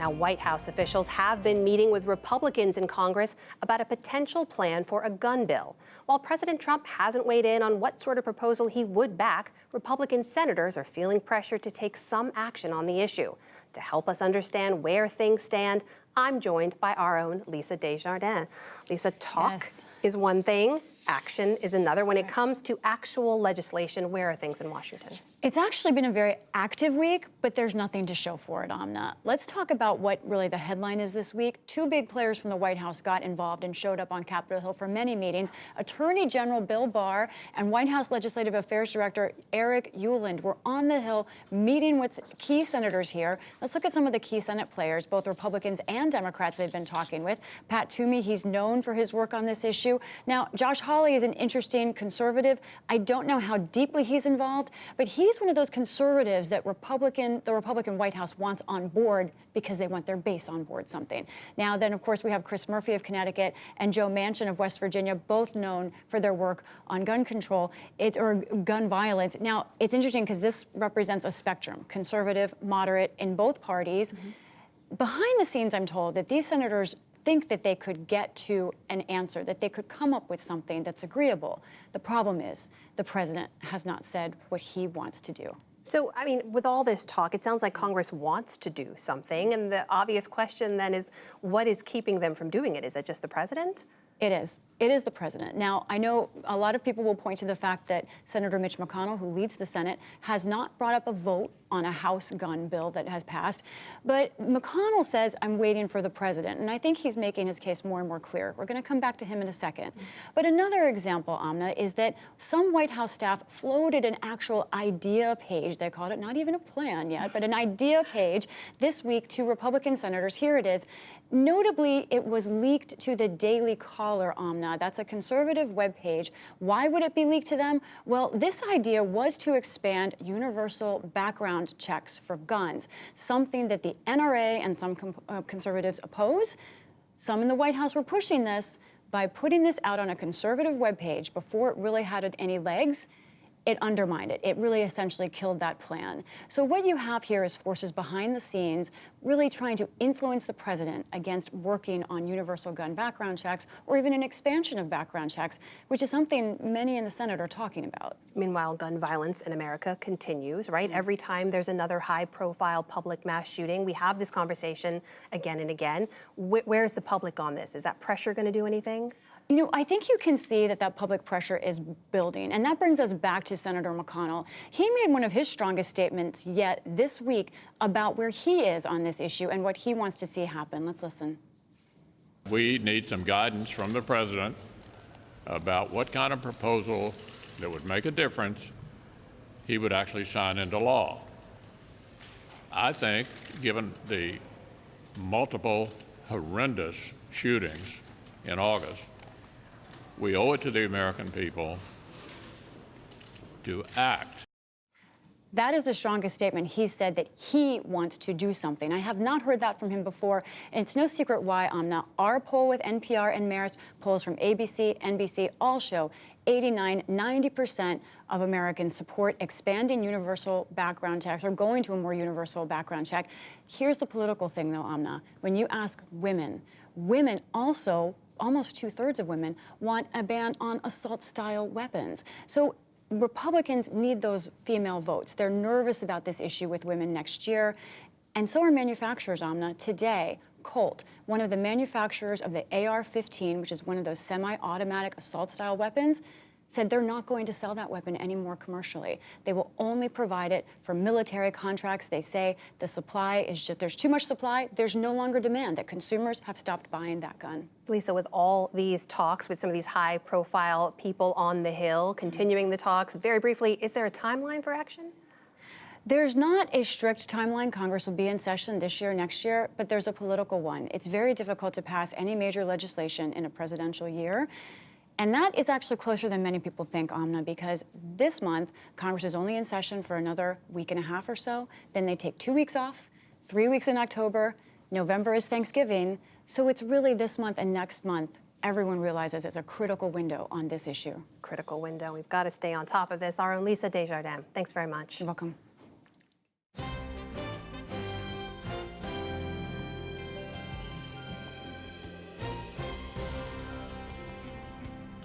Now, White House officials have been meeting with Republicans in Congress about a potential plan for a gun bill. While President Trump hasn't weighed in on what sort of proposal he would back, Republican senators are feeling pressure to take some action on the issue. To help us understand where things stand, I'm joined by our own Lisa Desjardins. Lisa, talk is one thing, action is another. When it comes to actual legislation, where are things in Washington? It's actually been a very active week, but there's nothing to show for it, Amna. Let's talk about what really the headline is this week. Two big players from the White House got involved and showed up on Capitol Hill for many meetings. Attorney General Bill Barr and White House Legislative Affairs Director Eric Ueland were on the Hill meeting with key senators here. Let's look at some of the key Senate players, both Republicans and Democrats they've been talking with. Pat Toomey, he's known for his work on this issue. Now, Josh Hawley is an interesting conservative. I don't know how deeply he's involved, but he's one of those conservatives that the Republican White House wants on board because they want their base on board something. Now, then, of course, we have Chris Murphy of Connecticut and Joe Manchin of West Virginia, both known for their work on gun control or gun violence. Now, it's interesting because this represents a spectrum, conservative, moderate, in both parties. Behind the scenes, I'm told that these senators think that they could get to an answer, that they could come up with something that's agreeable. The problem is the president has not said what he wants to do. So, I mean, with all this talk, it sounds like Congress wants to do something. And the obvious question then is, what is keeping them from doing it? Is it just the president? It is. It is the president. Now, I know a lot of people will point to the fact that Senator Mitch McConnell, who leads the Senate, has not brought up a vote on a House gun bill that has passed. But McConnell says, I'm waiting for the president. And I think he's making his case more and more clear. We're going to come back to him in a second. But another example, Amna, is that some White House staff floated an actual idea page. They called it not even a plan yet, but an idea page this week to Republican senators. Here it is. Notably, it was leaked to the Daily Caller, Amna. That's a conservative webpage. Why would it be leaked to them? Well, this idea was to expand universal background checks for guns, something that the NRA and some conservatives oppose. Some in the White House were pushing this. By putting this out on a conservative webpage before it really had any legs, it undermined it. It really essentially killed that plan. So what you have here is forces behind the scenes really trying to influence the president against working on universal gun background checks or even an expansion of background checks, which is something many in the Senate are talking about. Meanwhile, gun violence in America continues, right? Every time there's another high-profile public mass shooting, we have this conversation again and again. Where's the public on this? Is that pressure going to do anything? You know, I think you can see that public pressure is building, and that brings us back to Senator McConnell. He made one of his strongest statements yet this week about where he is on this issue and what he wants to see happen. Let's listen. We need some guidance from the president about what kind of proposal that would make a difference he would actually sign into law. I think, given the multiple horrendous shootings in August, we owe it to the American people to act. That is the strongest statement. He said that he wants to do something. I have not heard that from him before, and it's no secret why, Amna. Our poll with NPR and Marist, polls from ABC, NBC, all show 89, 90% of Americans support expanding universal background checks or going to a more universal background check. Here's the political thing, though, Amna. When you ask women also, almost 2/3 of women, want a ban on assault-style weapons. So Republicans need those female votes. They're nervous about this issue with women next year. And so are manufacturers, Amna. Today, Colt, one of the manufacturers of the AR-15, which is one of those semi-automatic assault-style weapons, said they're not going to sell that weapon anymore commercially. They will only provide it for military contracts. They say the supply is just, there's too much supply, there's no longer demand, that consumers have stopped buying that gun. Lisa, with all these talks with some of these high-profile people on the Hill, continuing the talks, very briefly, is there a timeline for action? There's not a strict timeline. Congress will be in session this year, next year, but there's a political one. It's very difficult to pass any major legislation in a presidential year. And that is actually closer than many people think, Amna, because this month, Congress is only in session for another week and a half or so. Then they take 2 weeks off, 3 weeks in October. November is Thanksgiving. So it's really this month and next month. Everyone realizes it's a critical window on this issue. Critical window. We've got to stay on top of this. Our own Lisa Desjardins. Thanks very much. You're welcome.